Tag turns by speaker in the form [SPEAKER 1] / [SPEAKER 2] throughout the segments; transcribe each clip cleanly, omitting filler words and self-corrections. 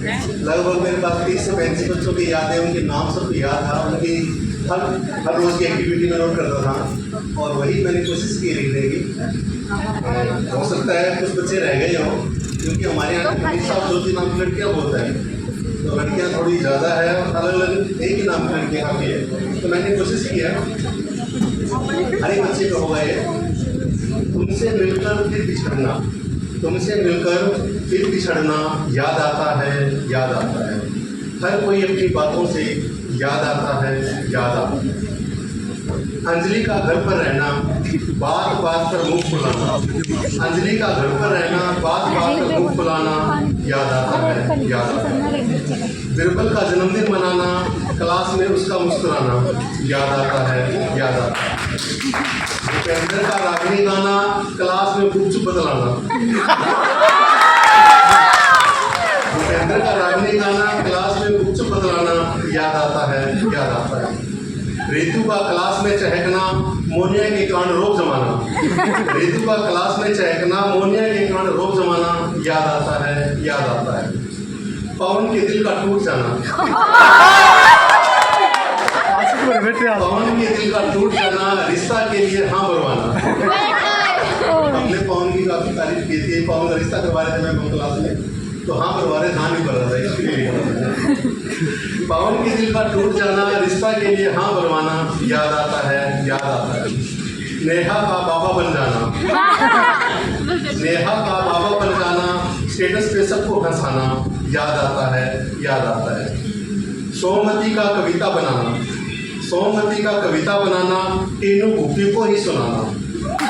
[SPEAKER 1] लगभग मेरे पास 30 से 35 बच्चों की याद है, उनके नाम सबको याद था, उनकी हर रोज़ की एक्टिविटी में नोट करता था और वही मैंने कोशिश की लिखने की। हो सकता है कुछ बच्चे रह गए हों, क्योंकि हमारे यहाँ हमेशा 2-3 नाम की लड़कियाँ बहुत है, तो लड़कियाँ थोड़ी ज़्यादा है और अलग अलग एक ही नाम की लड़कियाँ काफ़ी है। तो मैंने कोशिश किया, हर एक बच्चे का होगा ये, तुमसे मिलकर फिर बिछड़ना, तुमसे मिलकर फिर बिछड़ना, याद आता है, याद आता है। हर कोई अपनी बातों से याद आता है, याद आता है। अंजलि का घर पर रहना, बात बात पर मुंह फुलाना, अंजलि का घर पर रहना, बात बात पर मुंह फुलाना, याद आता है, याद आता है। बिरबल का जन्मदिन मनाना, क्लास में उसका मुस्कुराना, याद आता है, याद आता है। भूपेंद्र का रागनी गाना, क्लास में गुपचुप बतलाना, भूपेंद्र का रागनी गाना, क्लास में गुपचुप बतलाना, याद आता है, याद आता है। ऋतु का क्लास में चहकना, मोनिया के कांड रोक जमाना, ऋतु का क्लास में चहकना, मोनिया के कांड रोक जमाना, याद आता है, याद आता है। पवन के दिल का टूट जाना, पवन के दिल का टूट जाना, रिश्ता के लिए हाँ भरवाना। हमने पवन की काफी तारीफ की थी, पवन का रिश्ता करवा रहे थे मैं क्लास में, तो हाँ भरवा रहे, हाँ नहीं भर रहा था, इसके लिए पवन के दिल का टूट जाना, रिश्ता के लिए हाँ भरवाना, याद आता है, याद आता है। नेहा का बाबा बन जाना, नेहा का बाबा बन जाना, स्टेटस पे सबको हंसाना, याद आता है, याद आता है। सोमवती का कविता बनाना, सोमवती का कविता बनाना, तीनों भूपी को ही सुनाना,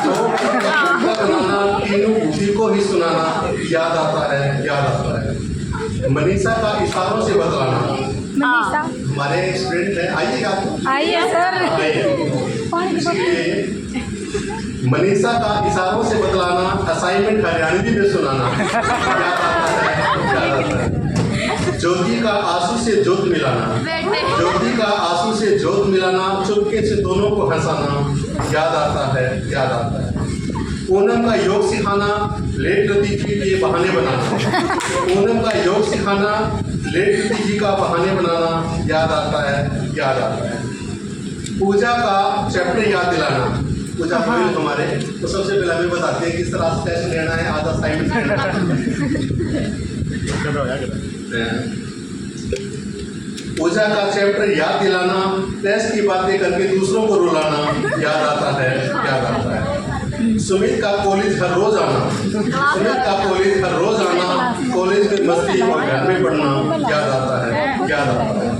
[SPEAKER 1] सोमवती का कविता बनाना, तीनों भूपी को ही सुनाना, याद आता है, याद आता है। मनीषा का इशारों से बतलाना, हमारे स्टूडेंट हैं, आइएगा,
[SPEAKER 2] आइए सर,
[SPEAKER 1] मनीषा का इशारों से बतलाना, असाइनमेंट हरियाणवी में सुनाना, याद आता है, याद आता है। ज्योति का आंसू से जोत मिलाना, ज्योति का आंसू से जोत मिलाना, चुपके से दोनों को हंसाना, याद आता है, याद आता है। पूनम का योग सिखाना, लेट लतीफी के बहाने बनाना, पूनम का योग सिखाना, लेट लतीफी का बहाने बनाना, याद आता है, याद आता है। पूजा का चैप्टर याद दिलाना, पूजा पॉइंट हमारे, तो सबसे पहले हमें बताते हैं किस तरह से टेस्ट लेना है, आज असाइनमेंट लेना है। पूजा का चैप्टर याद दिलाना, टेस्ट की बातें करके दूसरों को रुलाना, याद आता है, याद आता है। सुमित का कॉलेज हर रोज आना, सुमित का कॉलेज हर रोज आना, कॉलेज में मस्ती और घर में पढ़ना, याद आता है, याद आता है।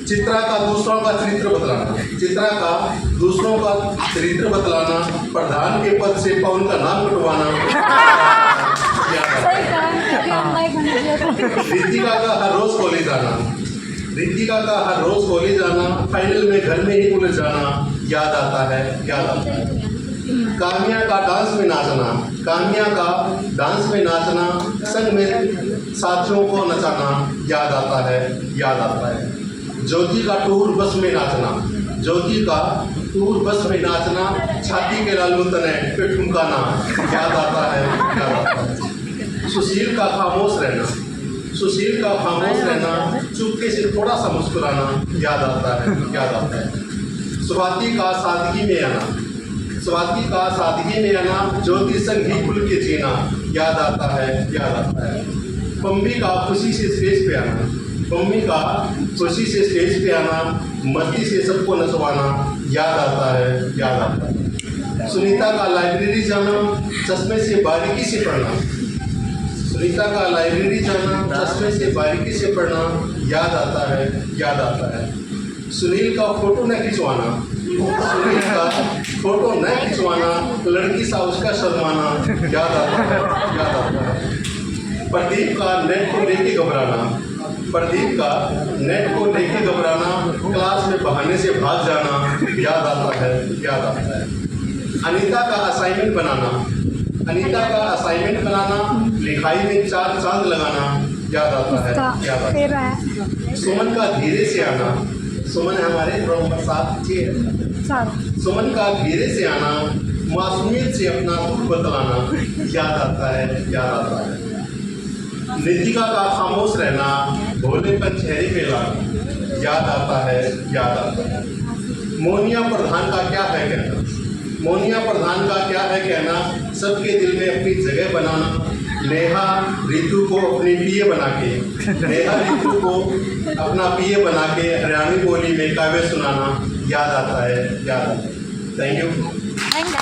[SPEAKER 1] चित्रा का दूसरों का चरित्र बतलाना, चित्रा का दूसरों का चरित्र बतलाना, प्रधान के पद से पवन का नाम कटवाना, याद आता है। रितिका का हर रोज कॉलेज आना, रितिका का हर रोज कॉलेज आना, फाइनल में घर में ही उलझ जाना, याद आता है, याद आता है। काम्या का डांस में नाचना, काम्या का डांस में नाचना, संग में साथियों को नचाना, याद आता है, याद आता है। ज्योति का टूर बस में नाचना, ज्योति का टूर बस में नाचना, छाती के लालू तने पे ठुमकाना, याद आता है, याद आता है। सुशील का खामोश रहना, सुशील का खामोश रहना, चुपके से थोड़ा सा मुस्कुराना, याद आता है, याद आता है। स्वाति का सादगी में आना, स्वाति का सादगी में आना, ज्योति संग ही खुल के जीना, याद आता है, याद आता है। पम्मी का खुशी से स्टेज पे आना, पम्मी का खुशी से स्टेज पे आना, मस्ती से सबको नचवाना, याद आता है, याद आता है। सुनीता का लाइब्रेरी जाना, चश्मे से बारीकी से पढ़ना, सुनीता का लाइब्रेरी जाना, चश्मे से बारीकी से पढ़ना, याद आता है, याद आता है। सुनील का फोटो न खिंचवाना, सुनील का फोटो न खिंचवाना, लड़की सा उसका शर्माना, याद आता है, याद आता है। प्रदीप का नेट को लेके घबराना, प्रदीप का नेट को लेके घबराना, क्लास में बहाने से भाग जाना, याद आता है, याद आता है। अनीता का असाइनमेंट बनाना, अनीता का असाइनमेंट बनाना, लिखाई में 4 चांद लगाना, याद आता है, याद आता है। सुमन का धीरे से आना, सुमन हमारे रोल नंबर 7 है। सुमन का धीरे से आना, मासूमियत से अपना दुख बतलाना, याद आता है, याद आता है। नितिका का खामोश रहना, भोलेपन चेहरे पे लाना, याद आता है, याद आता है। मोनिया प्रधान का क्या है कहना, मोनिया प्रधान का क्या है कहना, सबके दिल में अपनी जगह बनाना, नेहा रितु को अपनी पीए बना के, नेहा रितु को अपना पीए बना के हरियाणवी बोली में काव्य सुनाना, याद आता है, याद आता है। Thank you.